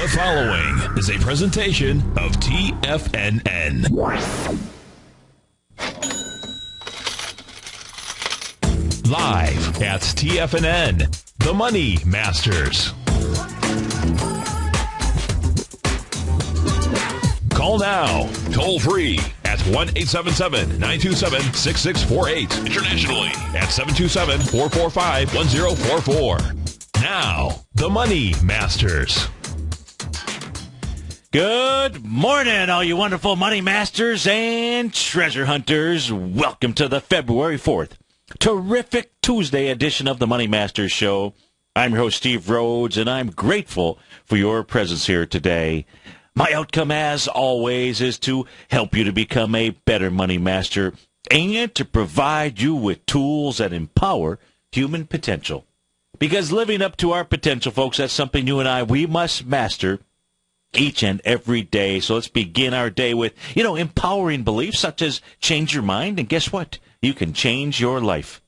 The following is a presentation of TFNN. Live at TFNN, The Money Masters. Call now, toll free at 1-877-927-6648. Internationally at 727-445-1044. Now, The Money Masters. Good morning, all you wonderful money masters and treasure hunters. Welcome to the February 4th, terrific Tuesday edition of the Money Masters Show. I'm your host, Steve Rhodes, and I'm grateful for your presence here today. My outcome, as always, is to help you to become a better money master and to provide you with tools that empower human potential. Because living up to our potential, folks, that's something you and I, we must master each and every day. So let's begin our day with, empowering beliefs such as change your mind. And guess what? You can change your life.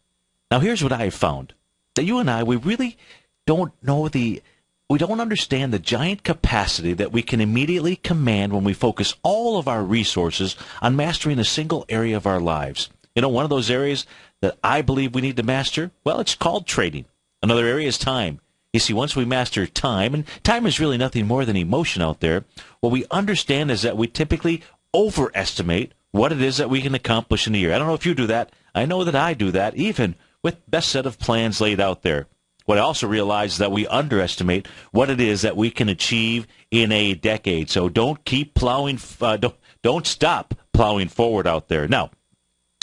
Now, here's what I have found. That you and I, we really don't understand the giant capacity that we can immediately command when we focus all of our resources on mastering a single area of our lives. One of those areas that I believe we need to master, well, it's called trading. Another area is time. You see, once we master time, and time is really nothing more than emotion out there, what we understand is that we typically overestimate what it is that we can accomplish in a year. I don't know if you do that. I know that I do that, even with the best set of plans laid out there. What I also realize is that we underestimate what it is that we can achieve in a decade. So don't keep plowing, don't stop plowing forward out there. Now,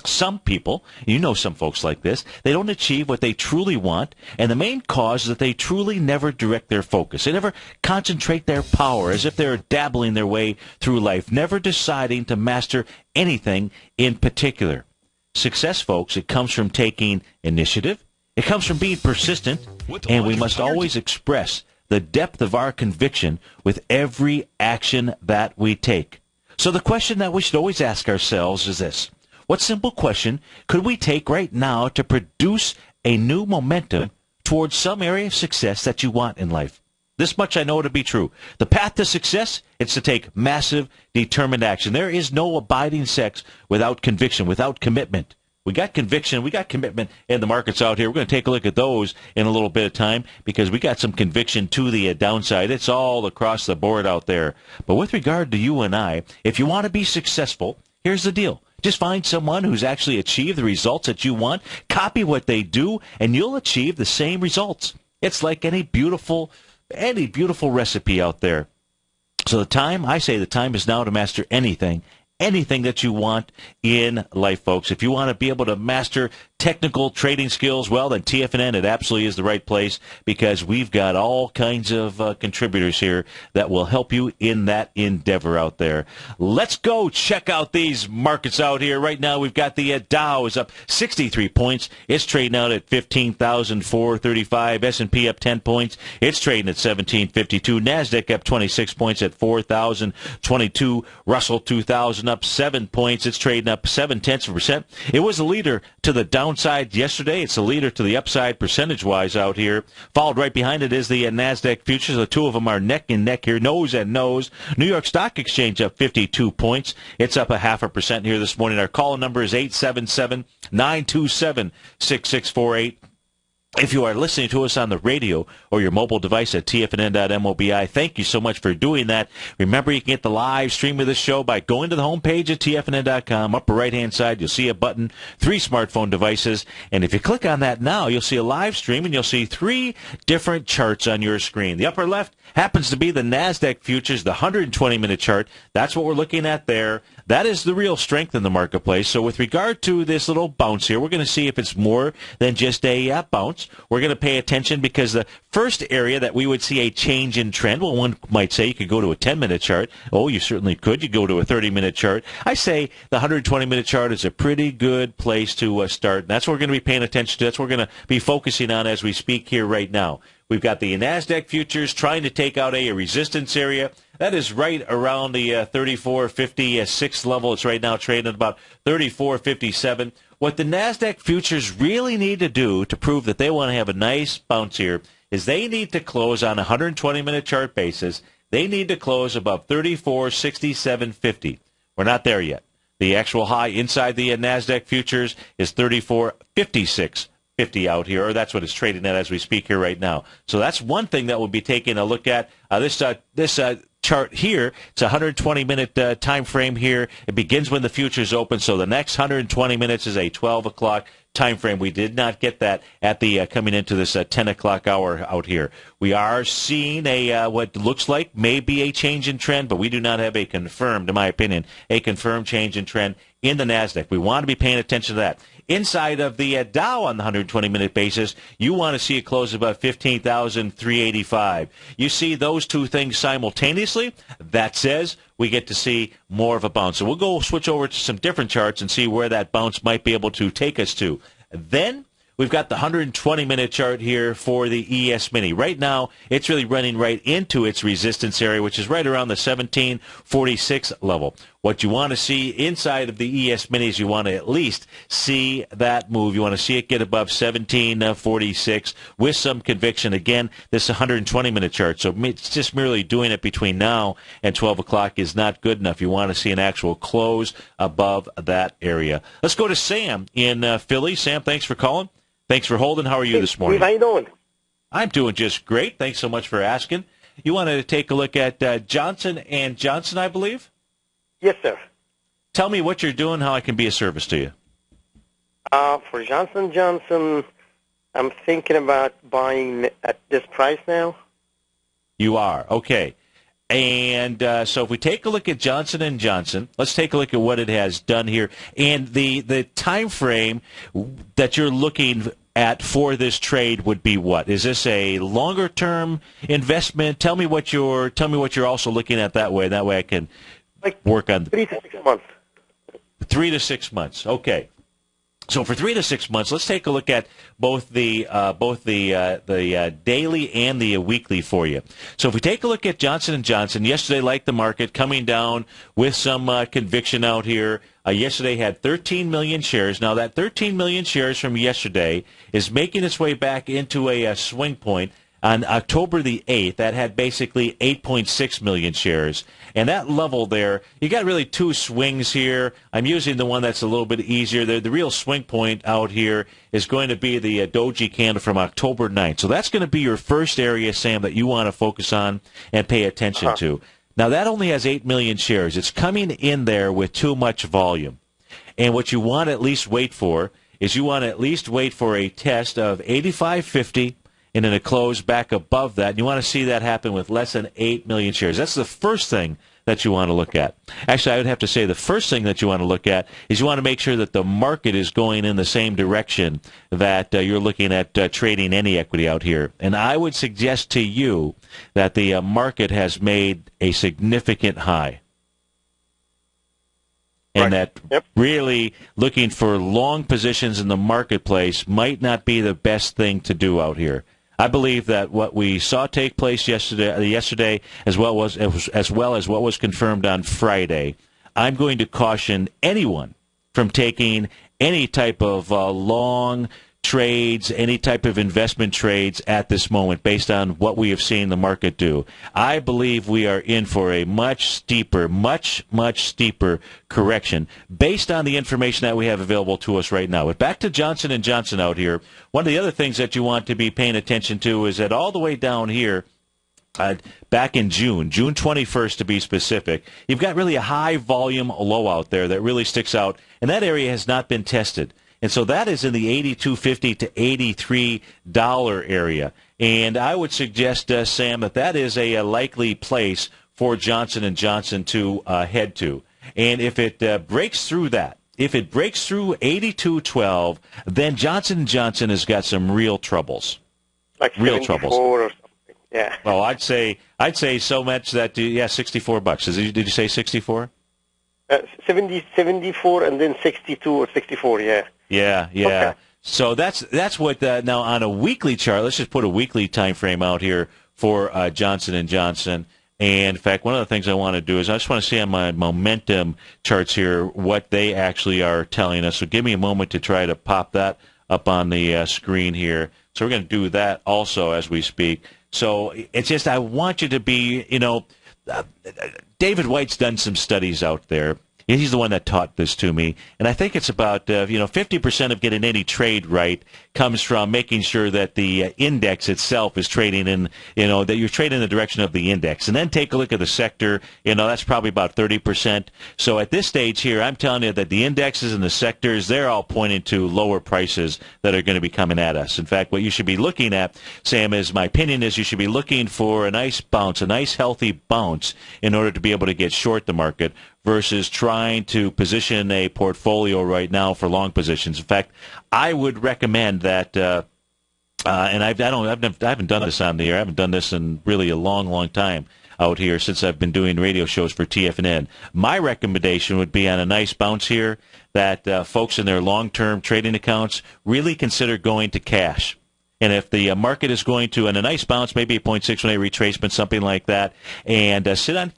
some people, some folks like this, they don't achieve what they truly want, and the main cause is that they truly never direct their focus. They never concentrate their power as if they're dabbling their way through life, never deciding to master anything in particular. Success, folks, it comes from taking initiative. It comes from being persistent, and we must always express the depth of our conviction with every action that we take. So the question that we should always ask ourselves is this. What simple question could we take right now to produce a new momentum towards some area of success that you want in life? This much I know to be true. The path to success, it's to take massive, determined action. There is no abiding sex without conviction, without commitment. We got conviction, we got commitment in the markets out here. We're going to take a look at those in a little bit of time because we got some conviction to the downside. It's all across the board out there. But with regard to you and I, if you want to be successful, here's the deal. Just find someone who's actually achieved the results that you want, copy what they do, and you'll achieve the same results. It's like any beautiful recipe out there. So the time is now to master anything that you want in life, folks. If you want to be able to master technical trading skills, well, then TFNN, it absolutely is the right place because we've got all kinds of contributors here that will help you in that endeavor out there. Let's go check out these markets out here. Right now, we've got the Dow is up 63 points. It's trading out at 15,435. S&P up 10 points. It's trading at 1752. NASDAQ up 26 points at 4,022. Russell 2000 up 7 points. It's trading up 0.7%. It was a leader to the downside yesterday. It's a leader to the upside percentage-wise out here. Followed right behind it is the NASDAQ futures. The two of them are neck and neck here, nose and nose. New York Stock Exchange up 52 points. It's up 0.5% here this morning. Our call number is 877-927-6648. If you are listening to us on the radio or your mobile device at tfnn.mobi, thank you so much for doing that. Remember, you can get the live stream of this show by going to the homepage at tfnn.com. Upper right-hand side, you'll see a button, 3 smartphone devices. And if you click on that now, you'll see a live stream, and you'll see 3 different charts on your screen. The upper left happens to be the NASDAQ futures, the 120-minute chart. That's what we're looking at there. That is the real strength in the marketplace. So with regard to this little bounce here, we're going to see if it's more than just a bounce. We're going to pay attention because the first area that we would see a change in trend, well, one might say you could go to a 10-minute chart. Oh, you certainly could. You go to a 30-minute chart. I say the 120-minute chart is a pretty good place to start. And that's what we're going to be paying attention to. That's what we're going to be focusing on as we speak here right now. We've got the NASDAQ futures trying to take out a resistance area. That is right around the 34.56 level. It's right now trading at about 34.57. What the NASDAQ futures really need to do to prove that they want to have a nice bounce here is they need to close on a 120-minute chart basis They need to close above 34.6750. We're not there yet. The actual high inside the NASDAQ futures is 34.5650 out here, or that's what it's trading at as we speak here right now. So that's one thing that we'll be taking a look at. This chart here, it's a 120-minute time frame here. It begins when the futures open, so the next 120 minutes is a 12 o'clock time frame. We did not get that at the coming into this 10 o'clock hour out here. We are seeing a what looks like may be a change in trend, but we do not have a confirmed, in my opinion, a confirmed change in trend in the NASDAQ. We want to be paying attention to that. Inside of the Dow on the 120-minute basis, you want to see it close above 15,385. You see those two things simultaneously. That says we get to see more of a bounce. So we'll go switch over to some different charts and see where that bounce might be able to take us to. Then we've got the 120-minute chart here for the ES Mini. Right now, it's really running right into its resistance area, which is right around the 1746 level. What you want to see inside of the ES Mini is you want to at least see that move. You want to see it get above 1746 with some conviction. Again, this is a 120-minute chart, so it's just merely doing it between now and 12 o'clock is not good enough. You want to see an actual close above that area. Let's go to Sam in Philly. Sam, thanks for calling. Thanks for holding. How are you this morning? Steve, how you doing? I'm doing just great. Thanks so much for asking. You wanted to take a look at Johnson & Johnson, I believe? Yes, sir. Tell me what you're doing, how I can be of service to you. For Johnson & Johnson, I'm thinking about buying at this price now. You are. Okay. And so if we take a look at Johnson & Johnson, let's take a look at what it has done here. And the time frame that you're looking at for this trade would be what? Is this a longer-term investment? Tell me what you're also looking at that way. That way I can work on 3 to 6 months. 3 to 6 months. Okay. So for 3 to 6 months, let's take a look at both the daily and the weekly for you. So if we take a look at Johnson & Johnson, yesterday, like the market, coming down with some conviction out here. Yesterday had 13 million shares. Now that 13 million shares from yesterday is making its way back into a swing point. On October the 8th, that had basically 8.6 million shares. And that level there, you got really two swings here. I'm using the one that's a little bit easier. The real swing point out here is going to be the doji candle from October 9th. So that's going to be your first area, Sam, that you want to focus on and pay attention to. Now, that only has 8 million shares. It's coming in there with too much volume. And what you want to at least wait for is you want to at least wait for a test of 85.50 and then a close back above that. And you want to see that happen with less than 8 million shares. That's the first thing that you want to look at. Actually, I would have to say the first thing that you want to look at is you want to make sure that the market is going in the same direction that you're looking at trading any equity out here. And I would suggest to you that the market has made a significant high. And that really looking for long positions in the marketplace might not be the best thing to do out here. I believe that what we saw take place yesterday, as well as what was confirmed on Friday, I'm going to caution anyone from taking any type of long trades, any type of investment trades at this moment based on what we have seen the market do. I believe we are in for a much steeper correction based on the information that we have available to us right now. But back to Johnson & Johnson out here, one of the other things that you want to be paying attention to is that all the way down here, back in June 21st to be specific, you've got really a high volume low out there that really sticks out, and that area has not been tested. And so that is in the $82.50 to $83 area. And I would suggest, Sam, that is a likely place for Johnson & Johnson to head to. And if it breaks through that, if it breaks through 82.12, then Johnson & Johnson has got some real troubles. Like real troubles. Or something. Yeah. Well, I'd say so much that, $64. Did you say 64? 74 and then 62 or 64, yeah. Yeah. Okay. So that's what now on a weekly chart. Let's just put a weekly time frame out here for Johnson & Johnson. And in fact, one of the things I want to do is I just want to see on my momentum charts here what they actually are telling us. So give me a moment to try to pop that up on the screen here. So we're going to do that also as we speak. So it's just, I want you to be, David White's done some studies out there. He's the one that taught this to me, and I think it's about 50% of getting any trade right comes from making sure that the index itself is trading in, that you're trading in the direction of the index, and then take a look at the sector. That's probably about 30%. So at this stage here, I'm telling you that the indexes and the sectors, they're all pointing to lower prices that are going to be coming at us. In fact, what you should be looking at, Sam, is my opinion is you should be looking for a nice bounce, a nice healthy bounce in order to be able to get short the market, versus trying to position a portfolio right now for long positions. In fact, I would recommend that, and I haven't done this on the air. I haven't done this in really a long, long time out here since I've been doing radio shows for TFNN. My recommendation would be on a nice bounce here that folks in their long-term trading accounts really consider going to cash. And if the market is going to, in a nice bounce, maybe a 0.618 retracement, something like that, and sit in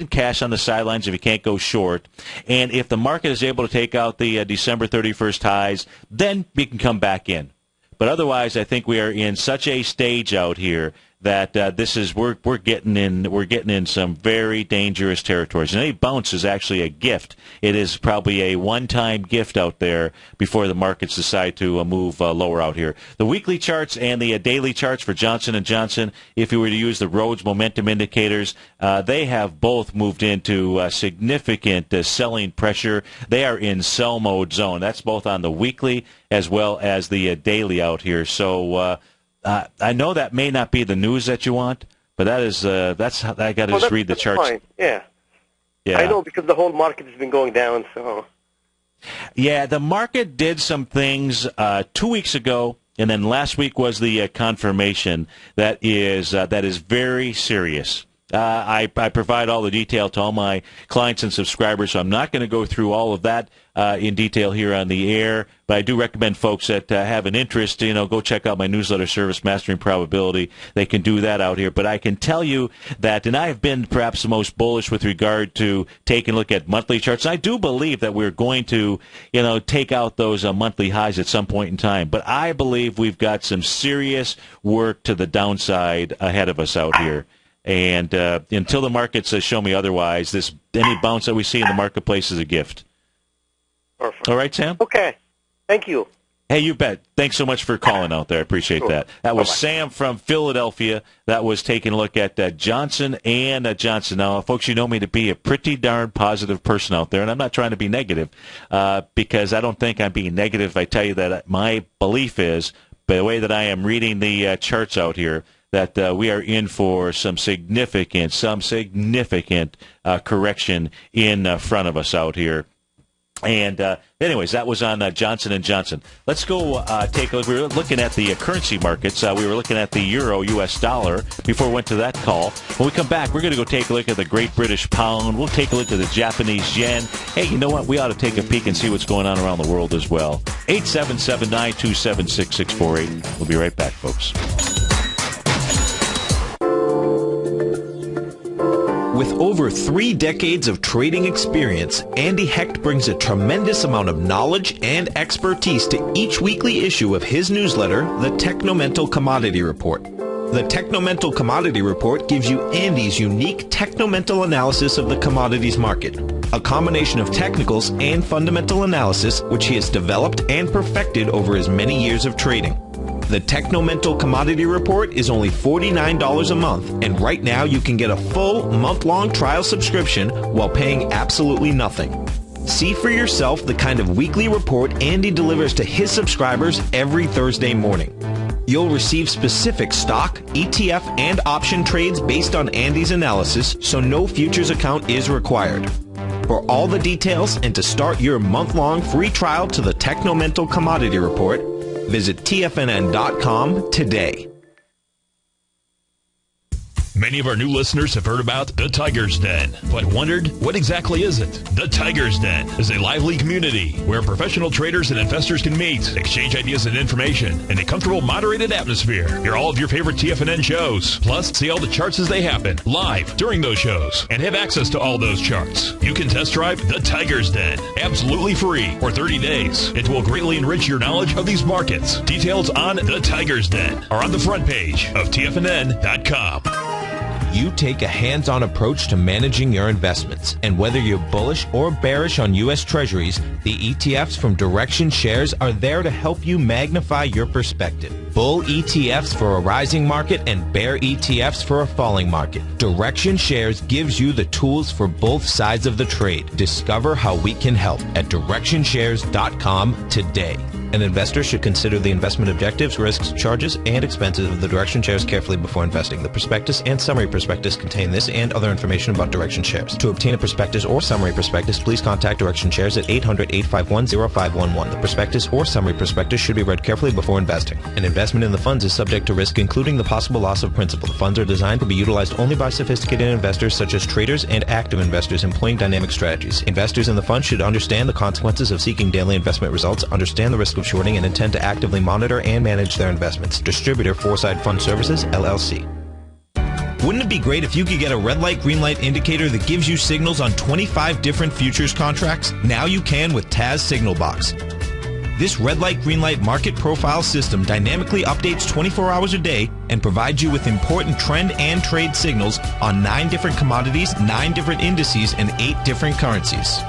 cash on the sidelines if you can't go short. And if the market is able to take out the December 31st highs, then you can come back in. But otherwise, I think we are in such a stage out here that we're getting in some very dangerous territories. And any bounce is actually a gift. It is probably a one-time gift out there before the markets decide to move lower out here. The weekly charts and the daily charts for Johnson & Johnson, if you were to use the Rhodes momentum indicators, they have both moved into significant selling pressure. They are in sell mode zone. That's both on the weekly as well as the daily out here. So I know that may not be the news that you want, but that's how I got to just read the charts. Fine. Yeah. I know, because the whole market has been going down. So. Yeah, the market did some things 2 weeks ago, and then last week was the confirmation that is very serious. I provide all the detail to all my clients and subscribers, so I'm not going to go through all of that in detail here on the air. But I do recommend folks that have an interest, go check out my newsletter service, Mastering Probability. They can do that out here. But I can tell you that, and I have been perhaps the most bullish with regard to taking a look at monthly charts. I do believe that we're going to, take out those monthly highs at some point in time. But I believe we've got some serious work to the downside ahead of us out here. And until the markets show me otherwise, any bounce that we see in the marketplace is a gift. Perfect. All right, Sam? Okay. Thank you. Hey, you bet. Thanks so much for calling out there. I appreciate that. That was Sam from Philadelphia. That was taking a look at Johnson & Johnson. Now, folks, you know me to be a pretty darn positive person out there, and I'm not trying to be negative because I don't think I'm being negative if I tell you that my belief is, by the way that I am reading the charts out here, that we are in for some significant correction in front of us out here. And anyways, that was on Johnson & Johnson. Let's go take a look. We were looking at the currency markets. We were looking at the euro, U.S. dollar, before we went to that call. When we come back, we're going to go take a look at the Great British Pound. We'll take a look at the Japanese yen. Hey, you know what? We ought to take a peek and see what's going on around the world as well. 877-927-6648. We'll be right back, folks. With over 3 decades of trading experience, Andy Hecht brings a tremendous amount of knowledge and expertise to each weekly issue of his newsletter, the Technomental Commodity Report. The Technomental Commodity Report gives you Andy's unique technomental analysis of the commodities market, a combination of technicals and fundamental analysis which he has developed and perfected over his many years of trading. The Technomental Commodity Report is only $49 a month, and right now you can get a full month-long trial subscription while paying absolutely nothing. See for yourself the kind of weekly report Andy delivers to his subscribers every Thursday morning. You'll receive specific stock, ETF, and option trades based on Andy's analysis, so no futures account is required. For all the details and to start your month-long free trial to the Technomental Commodity Report, visit TFNN.com today. Many of our new listeners have heard about the Tiger's Den, but wondered, what exactly is it? The Tiger's Den is a lively community where professional traders and investors can meet, exchange ideas and information in a comfortable, moderated atmosphere. Hear all of your favorite TFNN shows, plus see all the charts as they happen, live during those shows, and have access to all those charts. You can test drive the Tiger's Den, absolutely free, for 30 days. It will greatly enrich your knowledge of these markets. Details on the Tiger's Den are on the front page of TFNN.com. You take a hands-on approach to managing your investments, and whether you're bullish or bearish on U.S. Treasuries, the ETFs from Direction Shares are there to help you magnify your perspective. Bull ETFs for a rising market and bear ETFs for a falling market. Direction Shares gives you the tools for both sides of the trade. Discover how we can help at DirectionShares.com today. An investor should consider the investment objectives, risks, charges, and expenses of the Direction Shares carefully before investing. The prospectus and summary prospectus contain this and other information about Direction Shares. To obtain a prospectus or summary prospectus, please contact Direction Shares at 800-851-0511. The prospectus or summary prospectus should be read carefully before investing. An investment in the funds is subject to risk, including the possible loss of principal. The funds are designed to be utilized only by sophisticated investors such as traders and active investors employing dynamic strategies. Investors in the fund should understand the consequences of seeking daily investment results, understand the risk of shorting, and intend to actively monitor and manage their investments. Distributor Foreside Fund Services, LLC. Wouldn't it be great if you could get a red light, green light indicator that gives you signals on 25 different futures contracts? Now you can with Taz Signal Box. This red light, green light market profile system dynamically updates 24 hours a day and provides you with important trend and trade signals on 9 different commodities, 9 different indices, and 8 different currencies.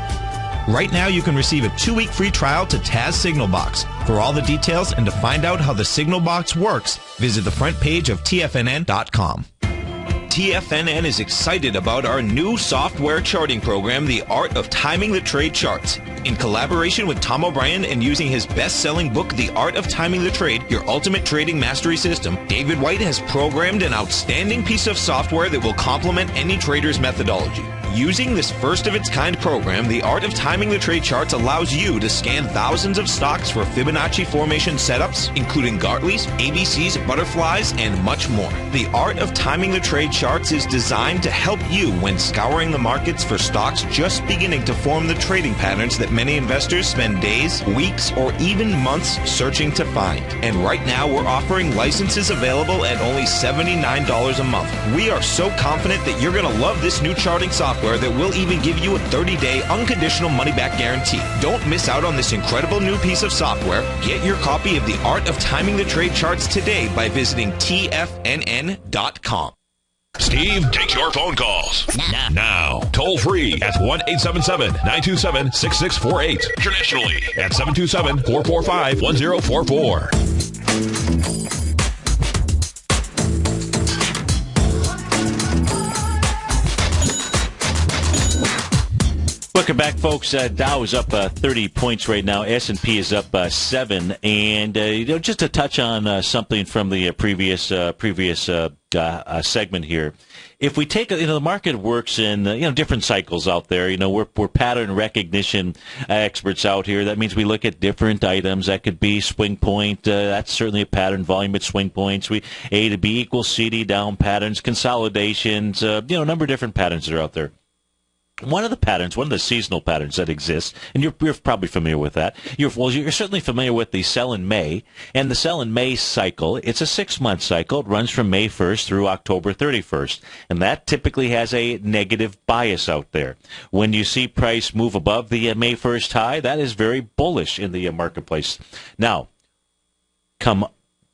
Right now, you can receive a 2-week free trial to Taz Signal Box. For all the details and to find out how the Signal Box works, visit the front page of TFNN.com. TFNN is excited about our new software charting program, The Art of Timing the Trade Charts. In collaboration with Tom O'Brien and using his best-selling book, The Art of Timing the Trade, Your Ultimate Trading Mastery System, David White has programmed an outstanding piece of software that will complement any trader's methodology. Using this first-of-its-kind program, The Art of Timing the Trade Charts allows you to scan thousands of stocks for Fibonacci formation setups, including Gartley's, ABC's, butterflies, and much more. The Art of Timing the Trade Charts is designed to help you when scouring the markets for stocks just beginning to form the trading patterns that many investors spend days, weeks, or even months searching to find. And right now, we're offering licenses available at only $79 a month. We are so confident that you're going to love this new charting software that will even give you a 30-day unconditional money-back guarantee. Don't miss out on this incredible new piece of software. Get your copy of The Art of Timing the Trade Charts today by visiting TFNN.com. Steve takes your phone calls now. Toll free at 1-877-927-6648. Internationally at 727-445-1044. Welcome back, folks. Dow is up 30 points right now. S&P is up 7. And just to touch on something from the previous segment here. If we take, the market works in, different cycles out there. We're pattern recognition experts out here. That means we look at different items. That could be swing point. That's certainly a pattern. Volume at swing points. A to B equals CD down patterns, consolidations, a number of different patterns that are out there. One of the seasonal patterns that exists, and you're probably familiar with that. You're certainly familiar with the sell in May, and the sell in May cycle. It's a 6-month cycle. It runs from May 1st through October 31st, and that typically has a negative bias out there. When you see price move above the May 1st high, that is very bullish in the marketplace. Now, come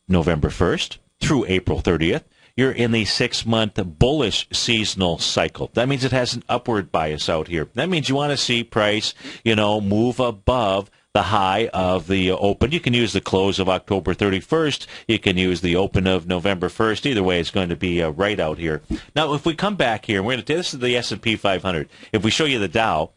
November 1st through April 30th, you're in the 6-month bullish seasonal cycle. That means it has an upward bias out here. That means you want to see price, move above the high of the open. You can use the close of October 31st. You can use the open of November 1st. Either way, it's going to be right out here. Now, if we come back here, this is the S&P 500. If we show you the Dow,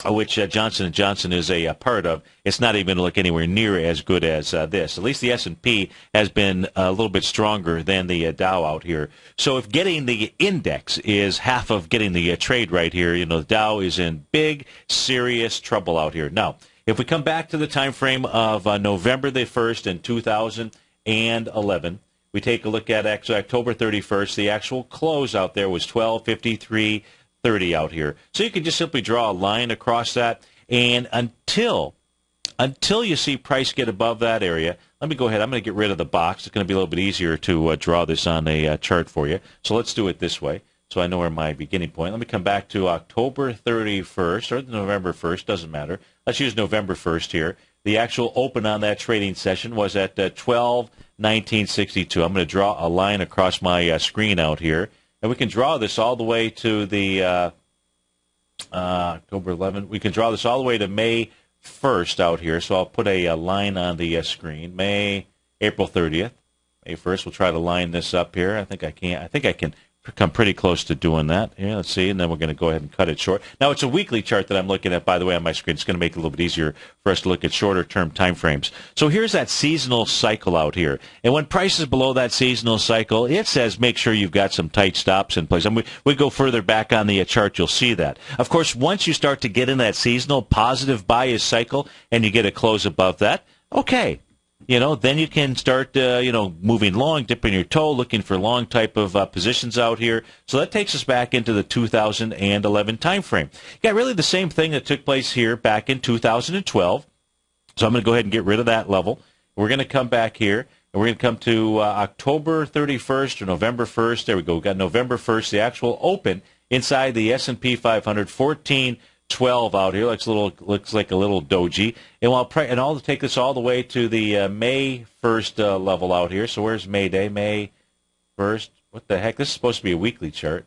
which Johnson & Johnson is a part of, it's not even going to look anywhere near as good as this. At least the S&P has been a little bit stronger than the Dow out here. So if getting the index is half of getting the trade right here, the Dow is in big, serious trouble out here. Now, if we come back to the time frame of November the 1st in 2011, we take a look at actually October 31st. The actual close out there was 1253.30 out here. So you can just simply draw a line across that, and until you see price get above that area, let me go ahead. I'm going to get rid of the box. It's going to be a little bit easier to draw this on a chart for you. So let's do it this way, so I know where my beginning point. Let me come back to October 31st or November 1st. Doesn't matter. Let's use November 1st here. The actual open on that trading session was at 12/19/62. I'm going to draw a line across my screen out here, and we can draw this all the way to the October 11th. We can draw this all the way to May 1st out here. So I'll put a line on the screen. April 30th, May 1st. We'll try to line this up here. I think I can come pretty close to doing that. Here, let's see, and then we're going to go ahead and cut it short. Now, it's a weekly chart that I'm looking at, by the way, on my screen. It's going to make it a little bit easier for us to look at shorter-term time frames. So here's that seasonal cycle out here. And when price is below that seasonal cycle, it says make sure you've got some tight stops in place. And we go further back on the chart, you'll see that. Of course, once you start to get in that seasonal positive bias cycle and you get a close above that, okay. Then you can start, moving long, dipping your toe, looking for long type of positions out here. So that takes us back into the 2011 time frame. You got really the same thing that took place here back in 2012. So I'm going to go ahead and get rid of that level. We're going to come back here, and we're going to come to October 31st or November 1st. There we go. We've got November 1st, the actual open inside the S&P 500, 1412 out here. Looks like a little doji. And I'll take this all the way to the May 1st level out here. So where's May Day? May 1st. What the heck? This is supposed to be a weekly chart.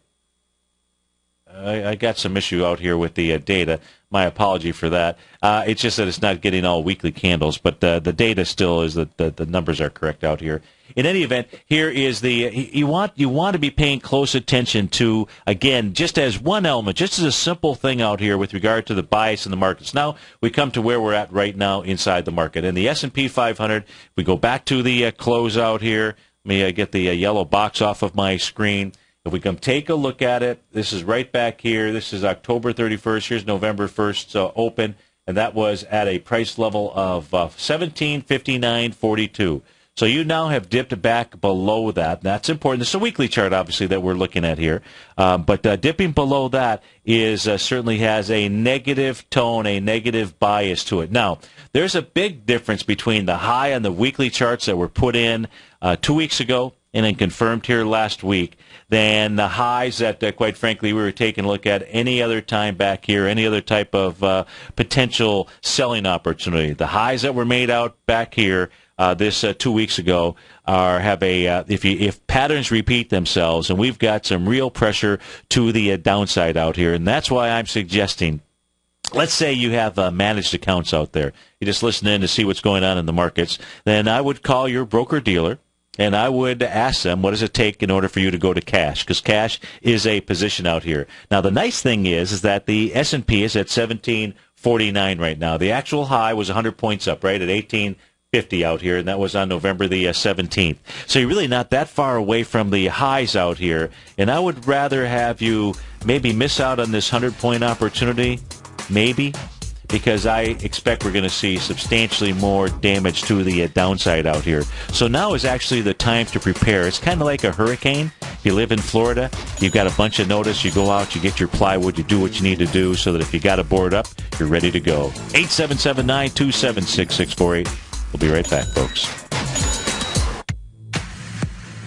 I got some issue out here with the data. My apology for that. It's just that it's not getting all weekly candles, but the data still is that the numbers are correct out here. In any event, here is you want to be paying close attention to, again, just as one element, just as a simple thing out here with regard to the bias in the markets. Now we come to where we're at right now inside the market. In the S&P 500, we go back to the close out here. Let me get the yellow box off of my screen. If we come take a look at it, this is right back here. This is October 31st. Here's November 1st open, and that was at a price level of 1759.42. So you now have dipped back below that. That's important. This is a weekly chart, obviously, that we're looking at here. But dipping below that is certainly has a negative tone, a negative bias to it. Now, there's a big difference between the high on the weekly charts that were put in 2 weeks ago and then confirmed here last week than the highs that, quite frankly, we were taking a look at any other time back here, any other type of potential selling opportunity. The highs that were made out back here this 2 weeks ago if patterns repeat themselves, and we've got some real pressure to the downside out here, and that's why I'm suggesting, let's say you have managed accounts out there. You just listen in to see what's going on in the markets. Then I would call your broker-dealer, and I would ask them, what does it take in order for you to go to cash? Because cash is a position out here. Now, the nice thing is that the S&P is at 1749 right now. The actual high was 100 points up, right, at 1850 out here, and that was on November the 17th. So you're really not that far away from the highs out here, and I would rather have you maybe miss out on this 100-point opportunity, maybe, because I expect we're going to see substantially more damage to the downside out here. So now is actually the time to prepare. It's kind of like a hurricane. If you live in Florida, you've got a bunch of notice. You go out, you get your plywood, you do what you need to do so that if you got to board up, you're ready to go. 877-927-6648. We'll be right back, folks.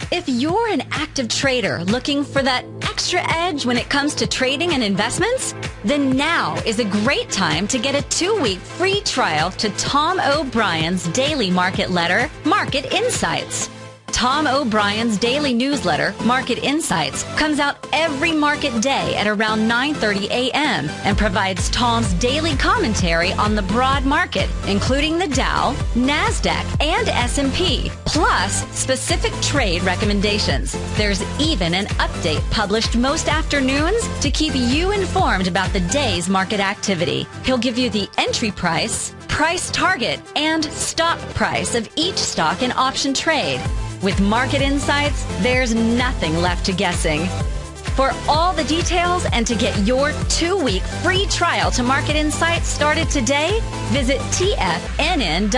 If you're an active trader looking for that extra edge when it comes to trading and investments, then now is a great time to get a 2-week free trial to Tom O'Brien's daily market letter, Market Insights. Tom O'Brien's daily newsletter, Market Insights, comes out every market day at around 9:30 a.m. and provides Tom's daily commentary on the broad market, including the Dow, NASDAQ, and S&P, plus specific trade recommendations. There's even an update published most afternoons to keep you informed about the day's market activity. He'll give you the entry price, price target, and stop price of each stock and option trade. With Market Insights, there's nothing left to guessing. For all the details and to get your 2-week free trial to Market Insights started today, visit TFNN.com.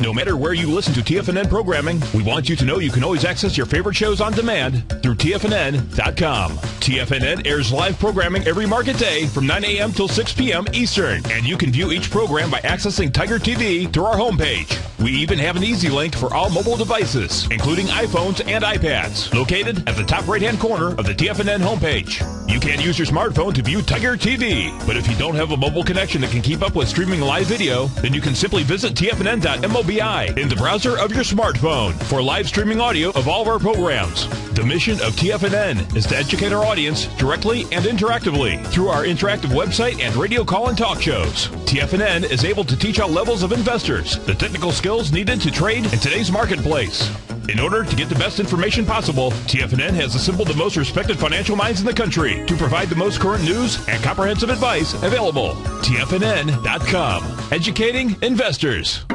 No matter where you listen to TFNN programming, we want you to know you can always access your favorite shows on demand through TFNN.com. TFNN airs live programming every market day from 9 a.m. till 6 p.m. Eastern, and you can view each program by accessing Tiger TV through our homepage. We even have an easy link for all mobile devices, including iPhones and iPads, located at the top right-hand corner of the TFNN homepage. You can use your smartphone to view Tiger TV, but if you don't have a mobile connection that can keep up with streaming live video, then you can simply visit TFNN.mobi in the browser of your smartphone for live streaming audio of all of our programs. The mission of TFNN is to educate our audience directly and interactively through our interactive website and radio call and talk shows. TFNN is able to teach all levels of investors the technical skills needed to trade in today's marketplace. In order to get the best information possible, TFNN has assembled the most respected financial minds in the country to provide the most current news and comprehensive advice available. TFNN.com. Educating investors.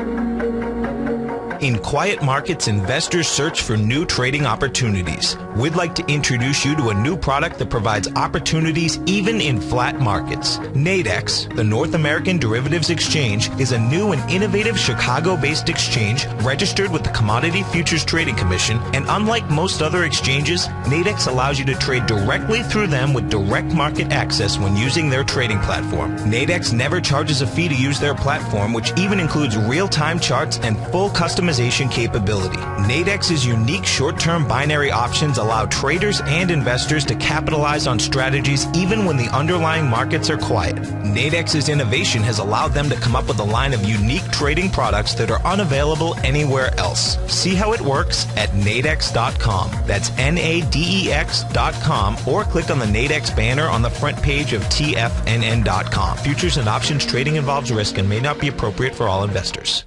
In quiet markets, investors search for new trading opportunities. We'd like to introduce you to a new product that provides opportunities even in flat markets. Nadex, the North American Derivatives Exchange, is a new and innovative Chicago-based exchange registered with the Commodity Futures Trading Commission, and unlike most other exchanges, Nadex allows you to trade directly through them with direct market access when using their trading platform. Nadex never charges a fee to use their platform, which even includes real-time charts and full customization capability. Nadex's unique short-term binary options allow traders and investors to capitalize on strategies even when the underlying markets are quiet. Nadex's innovation has allowed them to come up with a line of unique trading products that are unavailable anywhere else. See how it works at nadex.com. That's NADEX.com, or click on the Nadex banner on the front page of TFNN.com. Futures and options trading involves risk and may not be appropriate for all investors.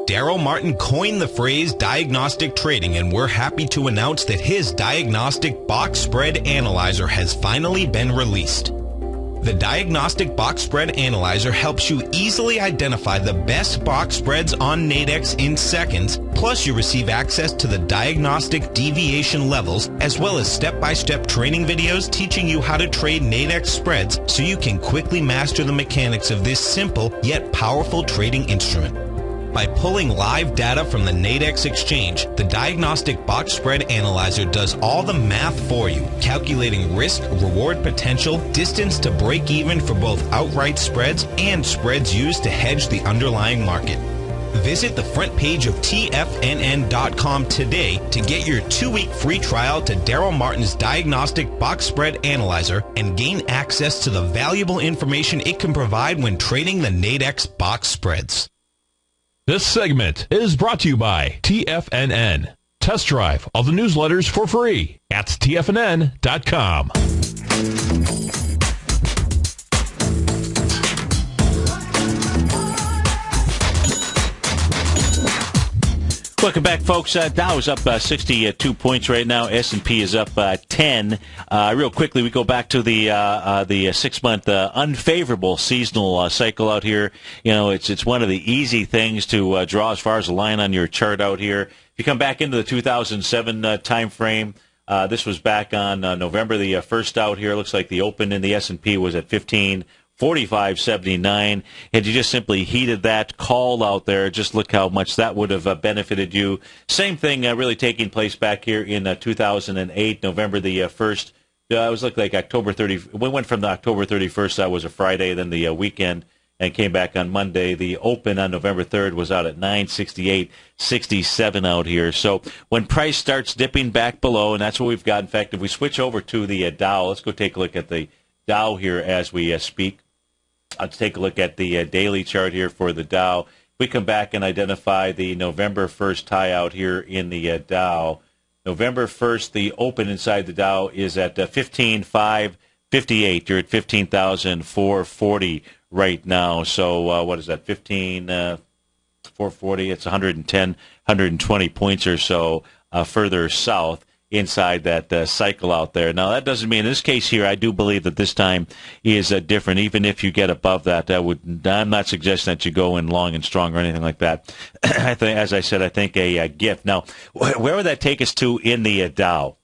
Daryl Martin coined the phrase diagnostic trading, and we're happy to announce that his diagnostic box spread analyzer has finally been released. The Diagnostic Box Spread Analyzer helps you easily identify the best box spreads on Nadex in seconds, plus you receive access to the diagnostic deviation levels, as well as step-by-step training videos teaching you how to trade Nadex spreads so you can quickly master the mechanics of this simple yet powerful trading instrument. By pulling live data from the Nadex exchange, the Diagnostic Box Spread Analyzer does all the math for you, calculating risk, reward potential, distance to break even for both outright spreads and spreads used to hedge the underlying market. Visit the front page of TFNN.com today to get your 2-week free trial to Daryl Martin's Diagnostic Box Spread Analyzer and gain access to the valuable information it can provide when trading the Nadex box spreads. This segment is brought to you by TFNN. Test drive all the newsletters for free at TFNN.com. Welcome back, folks. Dow's up 62 points right now. S&P is up 10. Real quickly, we go back to the 6-month unfavorable seasonal cycle out here. You know, it's one of the easy things to draw as far as a line on your chart out here. If you come back into the 2007 time frame, this was back on November the 1st out here. Looks like the open in the S&P was at 1545.79. Had you just simply heeded that call out there, just look how much that would have benefited you. Same thing really taking place back here in 2008, November the 1st. It was like October 30. We went from the October 31st, that was a Friday, then the weekend, and came back on Monday. The open on November 3rd was out at 968.67 out here. So when price starts dipping back below, and that's what we've got. In fact, if we switch over to the Dow, let's go take a look at the Dow here as we speak. Let's take a look at the daily chart here for the Dow. We come back and identify the November 1st high out here in the Dow. November 1st, the open inside the Dow is at 15,558. You're at 15,440 right now. So what is that, 15,440? It's 110, 120 points or so further south inside that cycle out there. Now, that doesn't mean in this case here, I do believe that this time is different. Even if you get above that, I'm not suggesting that you go in long and strong or anything like that. I think, as I said, I think a gift. Now, where would that take us to in the Dow?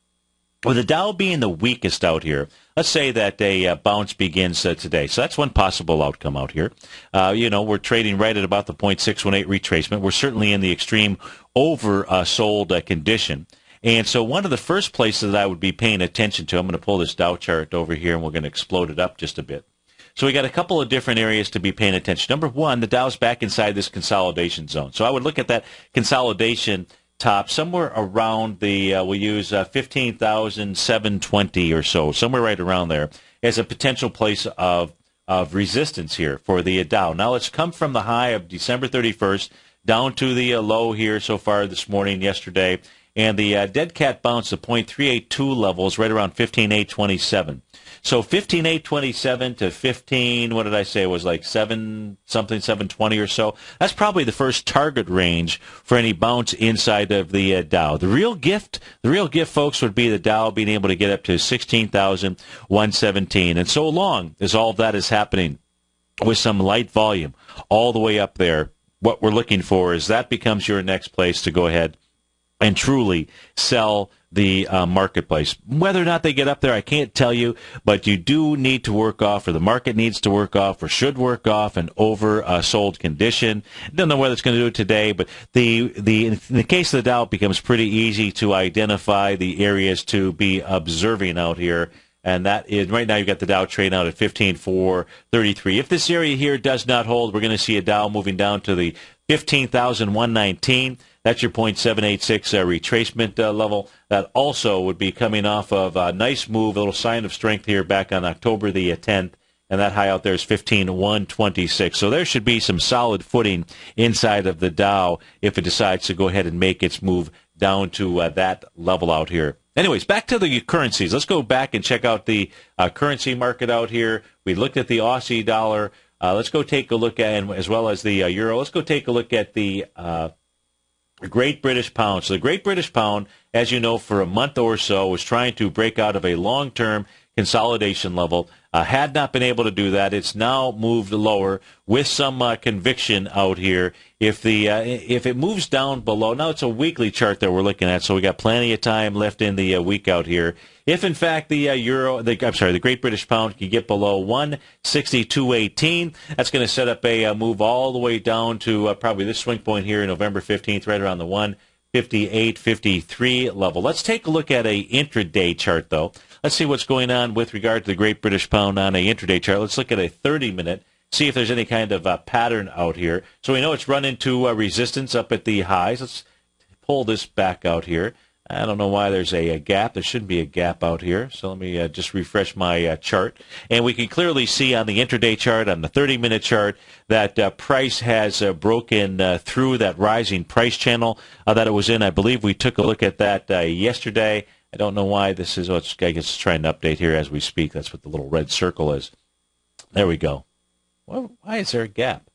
With the Dow being the weakest out here, let's say that a bounce begins today. So that's one possible outcome out here. We're trading right at about the 0.618 retracement. We're certainly in the extreme oversold condition. And so one of the first places that I would be paying attention to, I'm going to pull this Dow chart over here, and we're going to explode it up just a bit. So we got a couple of different areas to be paying attention. Number one, the Dow's back inside this consolidation zone. So I would look at that consolidation top somewhere around we'll use 15,720 or so, somewhere right around there, as a potential place of resistance here for the Dow. Now let's come from the high of December 31st down to the low here so far this morning, yesterday. And the dead cat bounce, the 0.382 level is right around 15,827. So 15,827 to 15, what did I say? It was like 720 or so. That's probably the first target range for any bounce inside of the Dow. The real gift, folks, would be the Dow being able to get up to 16,117. And so long as all of that is happening with some light volume all the way up there, what we're looking for is that becomes your next place to go ahead and truly sell the marketplace. Whether or not they get up there, I can't tell you, but you do need to work off, or the market needs to work off, or should work off an oversold condition. Don't know whether it's going to do it today, but in the case of the Dow, it becomes pretty easy to identify the areas to be observing out here. And that is, right now you've got the Dow trading out at 15,433. If this area here does not hold, we're going to see a Dow moving down to the 15,119. That's your 0.786 retracement level. That also would be coming off of a nice move, a little sign of strength here back on October the 10th. And that high out there is 15,126. So there should be some solid footing inside of the Dow if it decides to go ahead and make its move down to that level out here. Anyways, back to the currencies. Let's go back and check out the currency market out here. We looked at the Aussie dollar. Let's go take a look at, as well as the euro. Let's go take a look at the Great British Pound. So the Great British Pound, as you know, for a month or so was trying to break out of a long-term consolidation level. Had not been able to do that. It's now moved lower with some conviction out here. If it moves down below, now it's a weekly chart that we're looking at, so we got plenty of time left in the week out here. If in fact the the Great British Pound can get below 162.18, that's going to set up a move all the way down to probably this swing point here, November 15th, right around the 158.53 level. Let's take a look at a intraday chart, though. Let's see what's going on with regard to the Great British Pound on a intraday chart. Let's look at a 30-minute, see if there's any kind of pattern out here. So we know it's run into resistance up at the highs. Let's pull this back out here. I don't know why there's a gap. There shouldn't be a gap out here. So let me just refresh my chart. And we can clearly see on the intraday chart, on the 30-minute chart, that price has broken through that rising price channel that it was in. I believe we took a look at that yesterday. I don't know why this is. I guess it's trying to update here as we speak. That's what the little red circle is. There we go. Well, why is there a gap?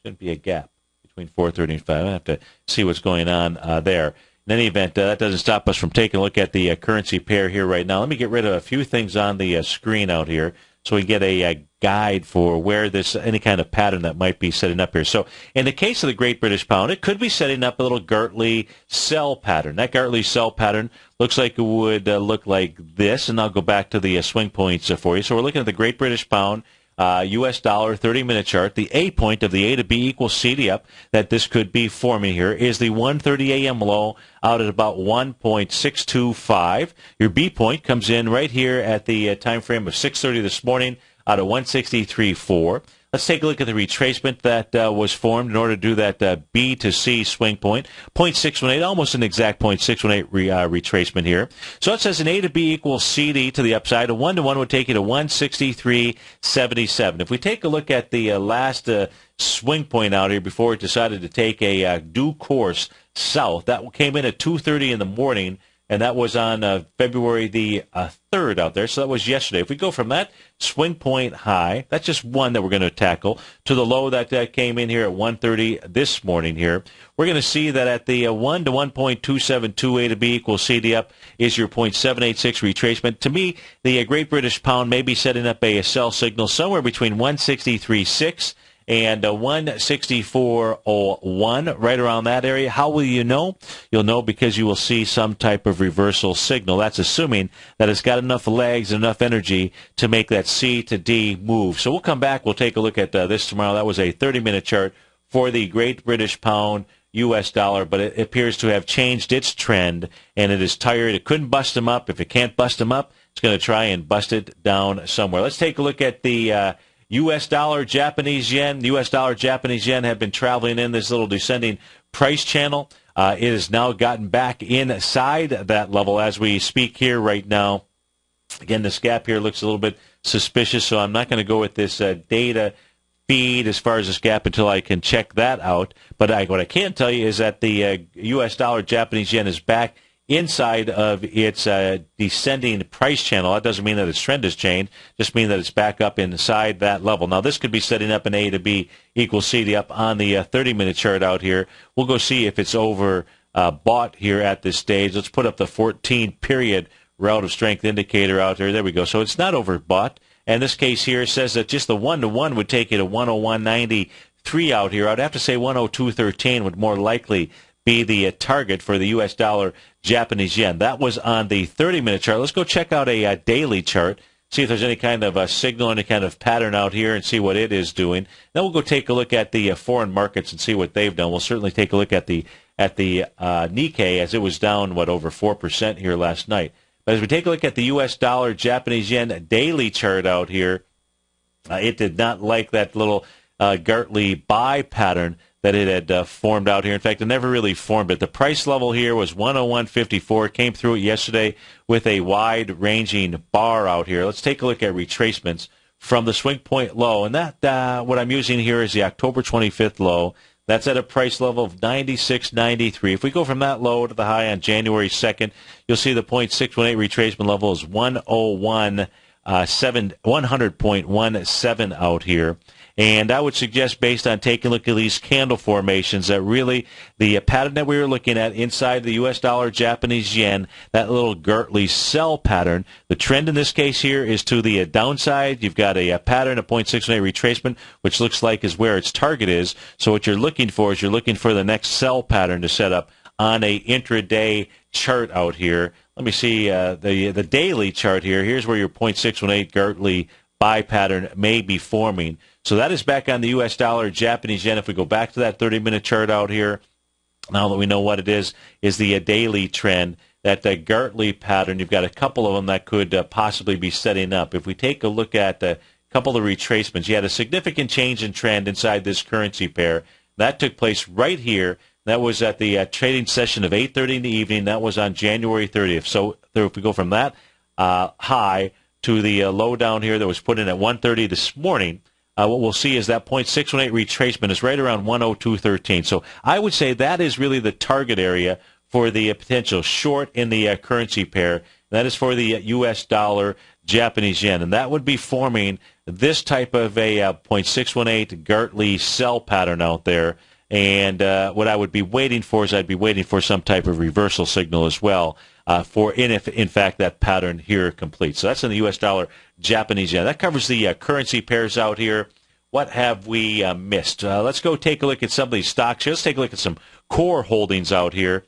Shouldn't be a gap between 4:30 and 5. I have to see what's going on there. In any event, that doesn't stop us from taking a look at the currency pair here right now. Let me get rid of a few things on the screen out here so we get a guide for where any kind of pattern that might be setting up here. So in the case of the Great British Pound, it could be setting up a little Gartley sell pattern. That Gartley sell pattern looks like it would look like this, and I'll go back to the swing points for you. So we're looking at the Great British Pound, U.S. dollar 30-minute chart. The A point of the A to B equals CD up that this could be forming here is the 1:30 a.m. low out at about 1.625. Your B point comes in right here at the time frame of 6:30 this morning out at 163.4. Let's take a look at the retracement that was formed in order to do that B to C swing point. 0.618, almost an exact 0.618 retracement here. So it says an A to B equals CD to the upside. A 1-to-1 would take you to 163.77. If we take a look at the last swing point out here before it decided to take a due course south, that came in at 2:30 in the morning, and that was on February the 3rd out there. So that was yesterday. If we go from that swing point high, that's just one that we're going to tackle, to the low that came in here at 1:30 this morning here, we're going to see that at the 1 to 1.272 A to B equals CD up is your 0.786 retracement. To me, the Great British Pound may be setting up a sell signal somewhere between 163.6 and 164.01, right around that area. How will you know? You'll know because you will see some type of reversal signal. That's assuming that it's got enough legs and enough energy to make that C to D move. So we'll come back. We'll take a look at this tomorrow. That was a 30-minute chart for the Great British Pound U.S. dollar, but it appears to have changed its trend, and it is tired. It couldn't bust them up. If it can't bust them up, it's going to try and bust it down somewhere. Let's take a look at the U.S. dollar, Japanese yen. The U.S. dollar, Japanese yen have been traveling in this little descending price channel. It has now gotten back inside that level as we speak here right now. Again, this gap here looks a little bit suspicious, so I'm not going to go with this data feed as far as this gap until I can check that out. But what I can tell you is that the U.S. dollar, Japanese yen is back inside of its descending price channel. That doesn't mean that its trend has changed. Just mean that it's back up inside that level. Now, this could be setting up an A to B equals C to up on the 30-minute chart out here. We'll go see if it's over bought here at this stage. Let's put up the 14-period relative strength indicator out there. There we go. So it's not overbought. And this case here says that just the 1-to-1 would take you to 101.93 out here. I'd have to say 102.13 would more likely be the target for the U.S. dollar, Japanese yen. That was on the 30-minute chart. Let's go check out a daily chart, see if there's any kind of a signal, any kind of pattern out here, and see what it is doing. Then we'll go take a look at the foreign markets and see what they've done. We'll certainly take a look at the Nikkei, as it was down, over 4% here last night. But as we take a look at the U.S. dollar, Japanese yen daily chart out here, it did not like that little Gartley buy pattern that it had formed out here. In fact, it never really formed it. The price level here was 101.54. Came through it yesterday with a wide-ranging bar out here. Let's take a look at retracements from the swing point low. And that what I'm using here is the October 25th low. That's at a price level of 96.93. If we go from that low to the high on January 2nd, you'll see the 0.618 retracement level is 100.17 out here. And I would suggest, based on taking a look at these candle formations, that really the pattern that we were looking at inside the U.S. dollar, Japanese yen, that little Gartley sell pattern, the trend in this case here is to the downside. You've got a pattern, a 0.618 retracement, which looks like is where its target is. So what you're looking for is you're looking for the next sell pattern to set up on a intraday chart out here. Let me see the daily chart here. Here's where your 0.618 Gartley buy pattern may be forming. So that is back on the U.S. dollar, Japanese yen. If we go back to that 30-minute chart out here, now that we know what it is the daily trend, that Gartley pattern. You've got a couple of them that could possibly be setting up. If we take a look at a couple of retracements, you had a significant change in trend inside this currency pair. That took place right here. That was at the trading session of 8:30 in the evening. That was on January 30th. So if we go from that high to the low down here that was put in at 1:30 this morning, what we'll see is that 0.618 retracement is right around 102.13. So I would say that is really the target area for the potential short in the currency pair. That is for the U.S. dollar, Japanese yen. And that would be forming this type of a 0.618 Gartley sell pattern out there. And what I would be waiting for is I'd be waiting for some type of reversal signal as well if, in fact, that pattern here completes. So that's in the U.S. dollar, Japanese yen. That covers the currency pairs out here. What have we missed? Let's go take a look at some of these stocks here. Let's take a look at some core holdings out here.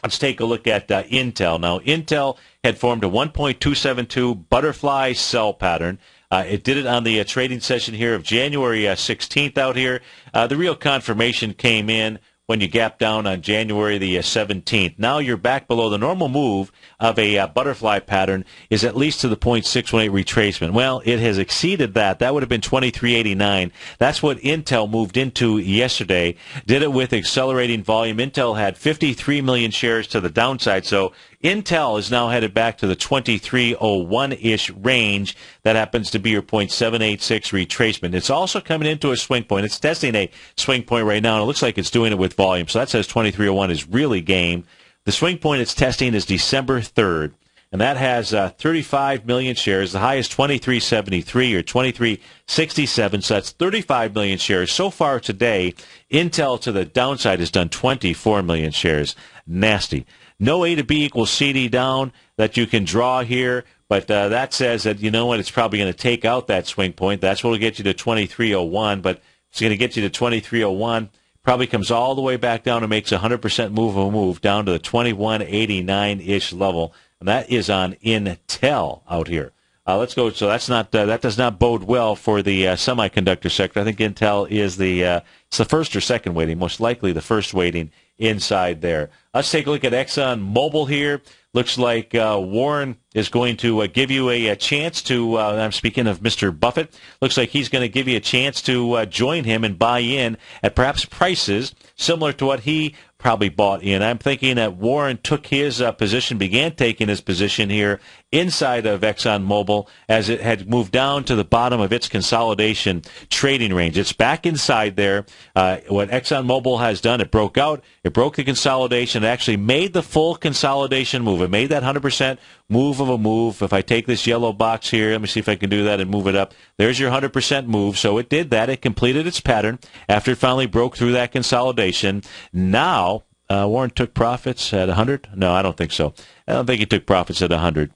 Let's take a look at Intel. Now, Intel had formed a 1.272 butterfly sell pattern. It did it on the trading session here of January 16th out here. The real confirmation came in when you gapped down on January the 17th. Now you're back below the normal move of a butterfly pattern is at least to the 0.618 retracement. Well, it has exceeded that. That would have been 23.89. That's what Intel moved into yesterday. Did it with accelerating volume. Intel had 53 million shares to the downside, so Intel is now headed back to the 2301-ish range. That happens to be your 0.786 retracement. It's also coming into a swing point. It's testing a swing point right now, and it looks like it's doing it with volume. So that says 2301 is really game. The swing point it's testing is December 3rd, and that has 35 million shares. The high is 2373 or 2367, so that's 35 million shares. So far today, Intel to the downside has done 24 million shares. Nasty. No A to B equals CD down that you can draw here, but that says that, you know what, it's probably going to take out that swing point. That's what will get you to 2301, but It's going to get you to 23.01. Probably comes all the way back down and makes a 100% move down to the 21.89-ish level. And that is on Intel out here. Let's go. So that's not that does not bode well for the semiconductor sector. I think Intel is it's the first or second weighting, most likely the first weighting inside there. Let's take a look at Exxon Mobil here. Looks like Warren is going to give you a chance to, I'm speaking of Mr. Buffett, looks like he's going to give you a chance to join him and buy in at perhaps prices similar to what he probably bought in. I'm thinking that Warren took his position, began taking his position here inside of Exxon Mobil as it had moved down to the bottom of its consolidation trading range. It's back inside there. What Exxon Mobil has done, it broke out, it broke the consolidation, it actually made the full consolidation move. It made that 100% move of a move. If I take this yellow box here, let me see if I can do that and move it up. There's your 100% move. So it did that. It completed its pattern after it finally broke through that consolidation. Now, Warren took profits at 100? No, I don't think so. I don't think he took profits at 100.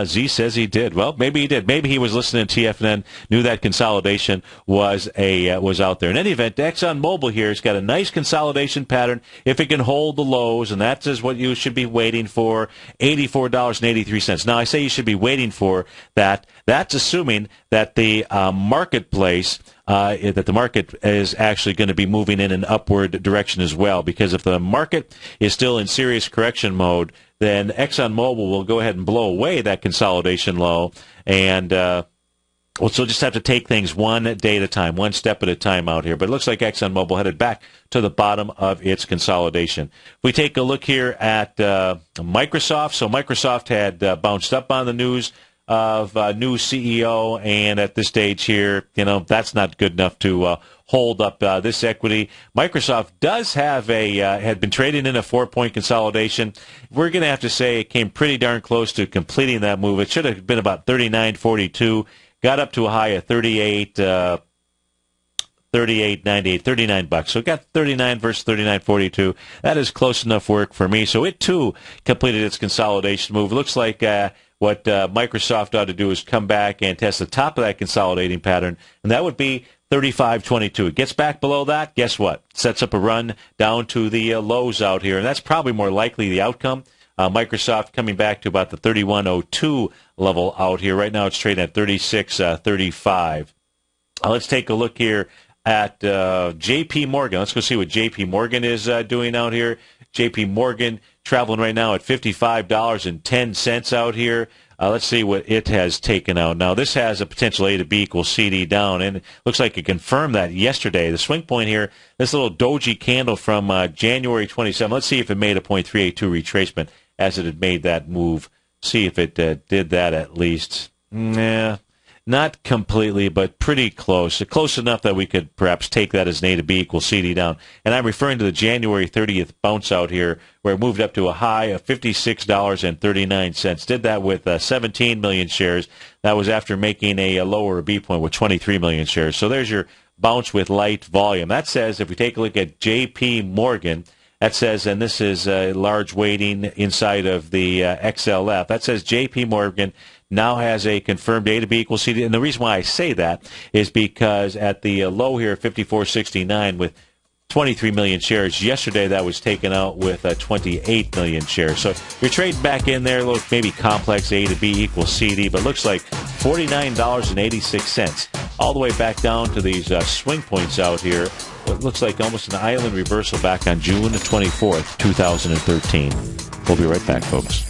Z says he did. Well, maybe he did. Maybe he was listening to TFNN, knew that consolidation was out there. In any event, ExxonMobil here has got a nice consolidation pattern if it can hold the lows, and that is what you should be waiting for, $84.83. Now, I say you should be waiting for that. That's assuming that the marketplace, that the market is actually going to be moving in an upward direction as well, because if the market is still in serious correction mode, then ExxonMobil will go ahead and blow away that consolidation low, and we'll still just have to take things one day at a time, one step at a time out here. But it looks like ExxonMobil headed back to the bottom of its consolidation. If we take a look here at Microsoft, so Microsoft had bounced up on the news of new CEO, and at this stage here, that's not good enough to hold up this equity. Microsoft does have had been trading in a 4-point consolidation. We're going to have to say it came pretty darn close to completing that move. It should have been about 39.42, got up to a high of 38.98, $39. So it got 39 versus 39.42. That is close enough work for me. So it too completed its consolidation move. Looks like what Microsoft ought to do is come back and test the top of that consolidating pattern, and that would be 35.22. It gets back below that, guess what? Sets up a run down to the lows out here, and that's probably more likely the outcome. Microsoft coming back to about the 31.02 level out here. Right now it's trading at 36.35. Let's take a look here at J.P. Morgan. Let's go see what J.P. Morgan is doing out here. J.P. Morgan traveling right now at $55.10 out here. Let's see what it has taken out. Now, this has a potential A to B equals CD down, and it looks like it confirmed that yesterday. The swing point here, this little doji candle from January 27. Let's see if it made a 0.382 retracement as it had made that move. See if it did that at least. Nah, not completely, but pretty close. Close enough that we could perhaps take that as an A to B equals CD down. And I'm referring to the January 30th bounce out here, where it moved up to a high of $56.39. Did that with 17 million shares. That was after making a lower B point with 23 million shares. So there's your bounce with light volume. That says, if we take a look at J.P. Morgan, that says, and this is a large weighting inside of the XLF, that says J.P. Morgan now has a confirmed A to B equals CD. And the reason why I say that is because at the low here, 54.69 with 23 million shares. Yesterday, that was taken out with 28 million shares. So you're trading back in there, look, maybe complex A to B equals CD, but looks like $49.86. All the way back down to these swing points out here. What looks like almost an island reversal back on June 24th, 2013. We'll be right back, folks.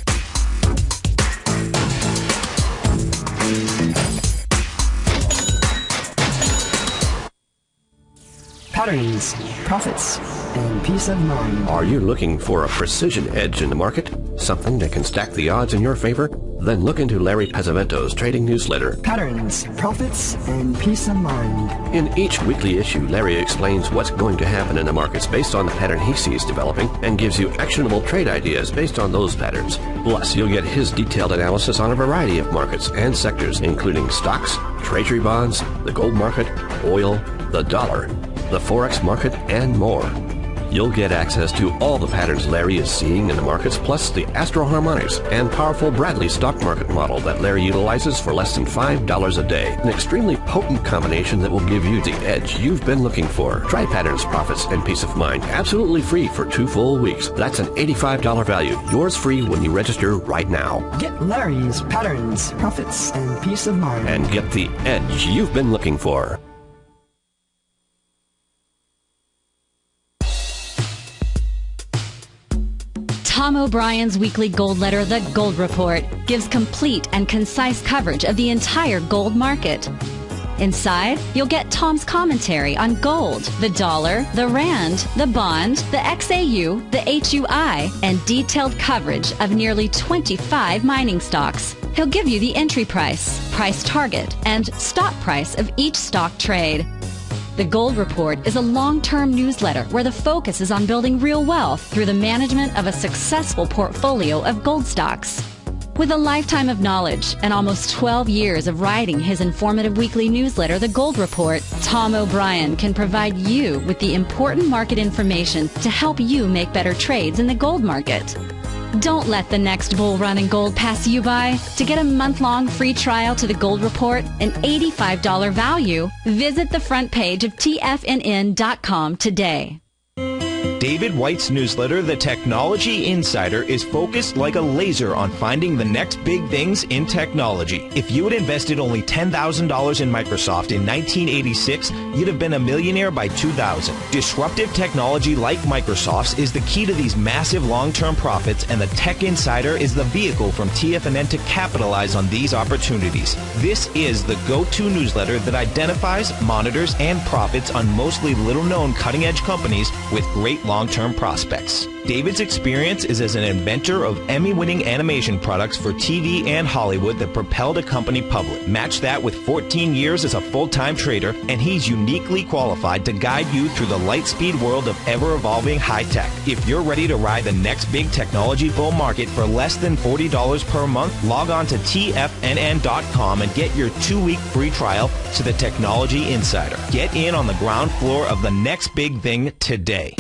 Patterns, profits, and peace of mind. Are you looking for a precision edge in the market? Something that can stack the odds in your favor? Then look into Larry Pesavento's trading newsletter. Patterns, profits, and peace of mind. In each weekly issue, Larry explains what's going to happen in the markets based on the pattern he sees developing and gives you actionable trade ideas based on those patterns. Plus, you'll get his detailed analysis on a variety of markets and sectors, including stocks, treasury bonds, the gold market, oil, the dollar, the Forex market, and more. You'll get access to all the patterns Larry is seeing in the markets, plus the Astro Harmonics and powerful Bradley stock market model that Larry utilizes for less than $5 a day. An extremely potent combination that will give you the edge you've been looking for. Try patterns, profits, and peace of mind absolutely free for 2 full weeks. That's an $85 value. Yours free when you register right now. Get Larry's patterns, profits, and peace of mind. And get the edge you've been looking for. Tom O'Brien's weekly gold letter, The Gold Report, gives complete and concise coverage of the entire gold market. Inside, you'll get Tom's commentary on gold, the dollar, the rand, the bond, the XAU, the HUI, and detailed coverage of nearly 25 mining stocks. He'll give you the entry price, price target, and stop price of each stock trade. The Gold Report is a long-term newsletter where the focus is on building real wealth through the management of a successful portfolio of gold stocks. With a lifetime of knowledge and almost 12 years of writing his informative weekly newsletter, The Gold Report, Tom O'Brien can provide you with the important market information to help you make better trades in the gold market. Don't let the next bull run in gold pass you by. To get a month-long free trial to The Gold Report, an $85 value, visit the front page of TFNN.com today. David White's newsletter, The Technology Insider, is focused like a laser on finding the next big things in technology. If you had invested only $10,000 in Microsoft in 1986, you'd have been a millionaire by 2000. Disruptive technology like Microsoft's is the key to these massive long-term profits, and the Tech Insider is the vehicle from TFNN to capitalize on these opportunities. This is the go-to newsletter that identifies, monitors, and profits on mostly little-known cutting-edge companies with great long-term prospects. David's experience is as an inventor of Emmy-winning animation products for TV and Hollywood that propelled a company public. Match that with 14 years as a full-time trader, and he's uniquely qualified to guide you through the light-speed world of ever-evolving high-tech. If you're ready to ride the next big technology bull market for less than $40 per month, log on to TFNN.com and get your 2-week free trial to the Technology Insider. Get in on the ground floor of the next big thing today.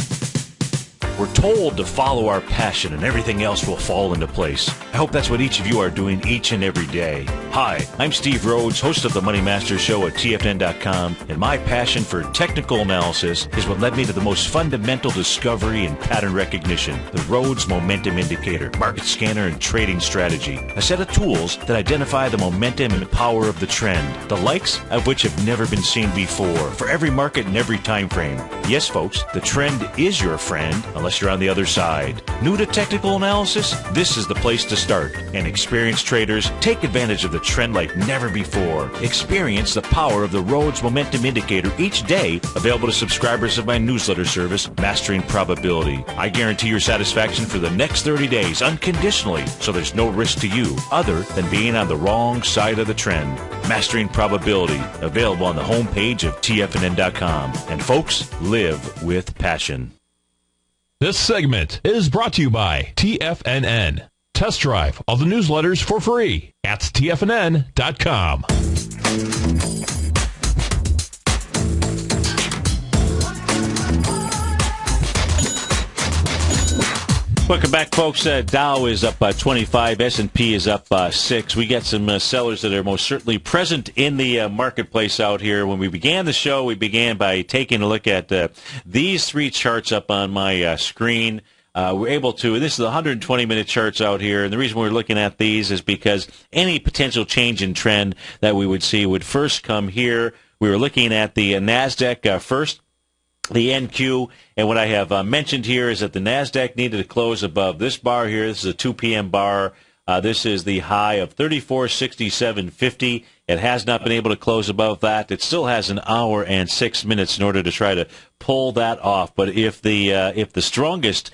We're told to follow our passion and everything else will fall into place. I hope that's what each of you are doing each and every day. Hi, I'm Steve Rhodes, host of the Money Master Show at TFNN.com, and my passion for technical analysis is what led me to the most fundamental discovery in pattern recognition, the Rhodes Momentum Indicator, market scanner, and trading strategy, a set of tools that identify the momentum and power of the trend, the likes of which have never been seen before, for every market and every time frame. Yes, folks, the trend is your friend, unless you're on the other side. New to technical analysis? This is the place to start. And experienced traders take advantage of the trend like never before. Experience the power of the Rhodes Momentum Indicator each day, available to subscribers of my newsletter service, Mastering Probability. I guarantee your satisfaction for the next 30 days unconditionally, so there's no risk to you other than being on the wrong side of the trend. Mastering Probability, available on the homepage of TFNN.com. And folks, live with passion. This segment is brought to you by TFNN. Test drive all the newsletters for free at TFNN.com. Welcome back, folks. Dow is up 25. S&P is up 6. We got some sellers that are most certainly present in the marketplace out here. When we began the show, we began by taking a look at these three charts up on my screen. We're able to, this is the 120-minute charts out here, and the reason we're looking at these is because any potential change in trend that we would see would first come here. We were looking at the NASDAQ first, the NQ, and what I have mentioned here is that the NASDAQ needed to close above this bar here. This is a 2 p.m. bar. This is the high of 3467.50. It has not been able to close above that. It still has an hour and 6 minutes in order to try to pull that off. But if the strongest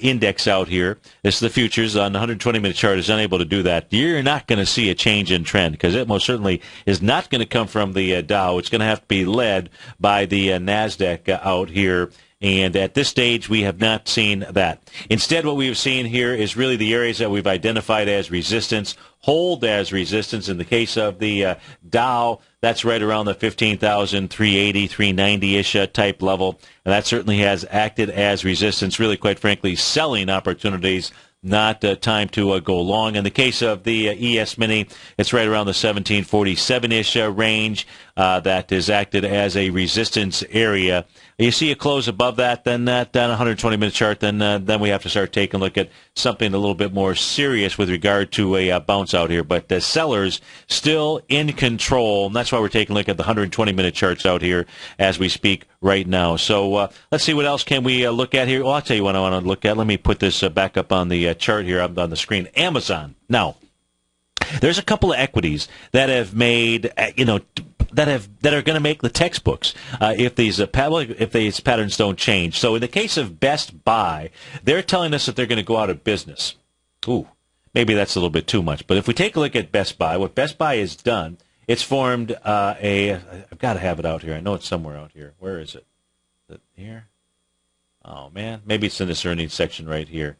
index out here, this is the futures on the 120-minute chart, is unable to do that, you're not going to see a change in trend, because it most certainly is not going to come from the Dow. It's going to have to be led by the NASDAQ out here. And at this stage, we have not seen that. Instead, what we have seen here is really the areas that we've identified as resistance, hold as resistance. In the case of the Dow, that's right around the 15,380, 390-ish type level. And that certainly has acted as resistance, really, quite frankly, selling opportunities, not time to go long. In the case of the ES Mini, it's right around the 1747-ish range. That is acted as a resistance area. You see a close above that, then that down 120-minute chart, then we have to start taking a look at something a little bit more serious with regard to a bounce out here. But the sellers still in control, and that's why we're taking a look at the 120-minute charts out here as we speak right now. So let's see what else can we look at here. Well, I'll tell you what I want to look at. Let me put this back up on the chart here on the screen. Amazon. Now, there's a couple of equities that have made, that are going to make the textbooks if these patterns don't change. So in the case of Best Buy, they're telling us that they're going to go out of business. Ooh, maybe that's a little bit too much. But if we take a look at Best Buy, what Best Buy has done, it's formed I've got to have it out here. I know it's somewhere out here. Where is it? Is it here? Oh man, maybe it's in this earnings section right here.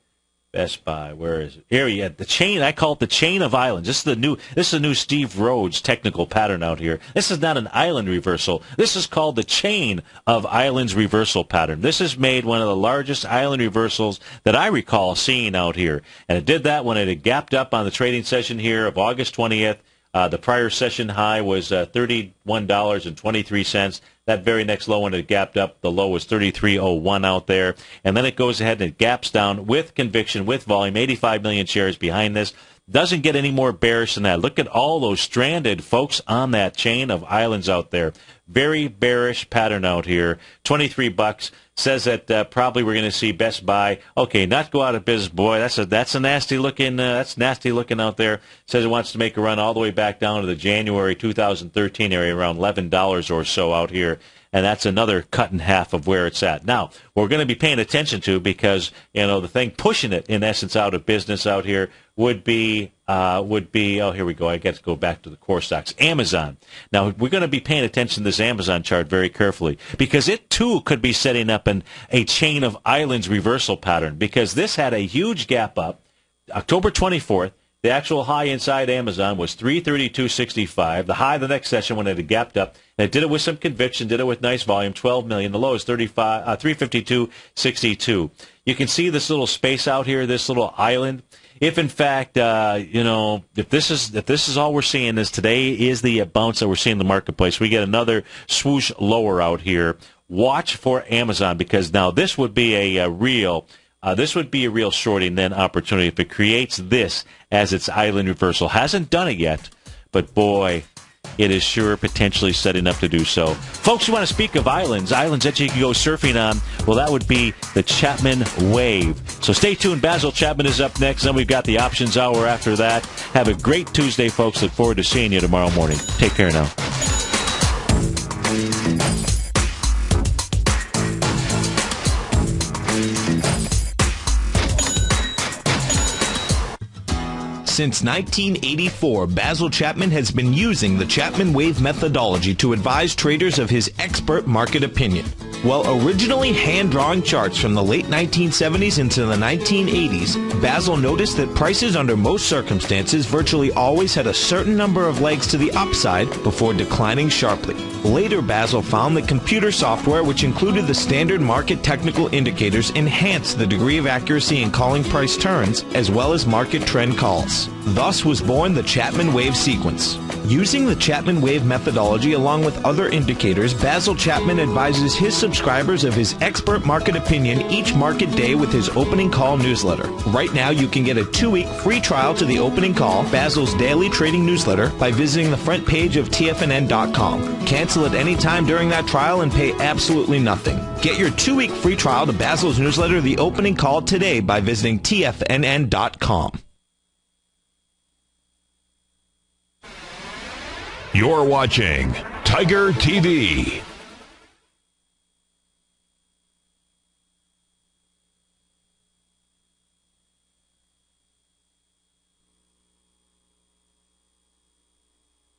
Best Buy, where is it? Here, yeah, the chain. I call it the chain of islands. This is a new Steve Rhodes technical pattern out here. This is not an island reversal. This is called the chain of islands reversal pattern. This has made one of the largest island reversals that I recall seeing out here, and it did that when it had gapped up on the trading session here of August 20th. The prior session high was $31.23. That very next low when it gapped up, the low was $33.01 out there. And then it goes ahead and it gaps down with conviction, with volume, 85 million shares behind this. Doesn't get any more bearish than that. Look at all those stranded folks on that chain of islands out there. Very bearish pattern out here. $23 says that probably we're going to see Best Buy. Okay, not go out of business, boy. That's a nasty looking. That's nasty looking out there. Says it wants to make a run all the way back down to the January 2013 area, around $11 or so out here. And that's another cut in half of where it's at. Now, we're going to be paying attention to because, the thing pushing it, in essence, out of business out here would be, oh, here we go. I got to go back to the core stocks. Amazon. Now, we're going to be paying attention to this Amazon chart very carefully because it, too, could be setting up a chain of islands reversal pattern because this had a huge gap up October 24th. The actual high inside Amazon was 332.65. The high the next session when it had gapped up, and it did it with some conviction, did it with nice volume, 12 million. The low is 352.62. You can see this little space out here, this little island. If in fact, if this is all we're seeing is today is the bounce that we're seeing in the marketplace, we get another swoosh lower out here. Watch for Amazon because now this would be a real shorting then opportunity if it creates this as its island reversal. Hasn't done it yet, but boy, it is sure potentially setting up to do so. Folks, you want to speak of islands that you can go surfing on, well, that would be the Chapman Wave. So stay tuned. Basil Chapman is up next. Then we've got the options hour after that. Have a great Tuesday, folks. Look forward to seeing you tomorrow morning. Take care now. Since 1984, Basil Chapman has been using the Chapman Wave methodology to advise traders of his expert market opinion. While originally hand-drawing charts from the late 1970s into the 1980s, Basil noticed that prices under most circumstances virtually always had a certain number of legs to the upside before declining sharply. Later, Basil found that computer software, which included the standard market technical indicators, enhanced the degree of accuracy in calling price turns, as well as market trend calls. Thus was born the Chapman Wave sequence. Using the Chapman Wave methodology along with other indicators, Basil Chapman advises his subscribers of his expert market opinion each market day with his opening call newsletter. Right now, you can get a 2-week free trial to the opening call, Basil's daily trading newsletter, by visiting the front page of TFNN.com. Cancel at any time during that trial and pay absolutely nothing. Get your 2-week free trial to Basil's newsletter, The Opening Call, today by visiting TFNN.com. You're watching Tiger TV.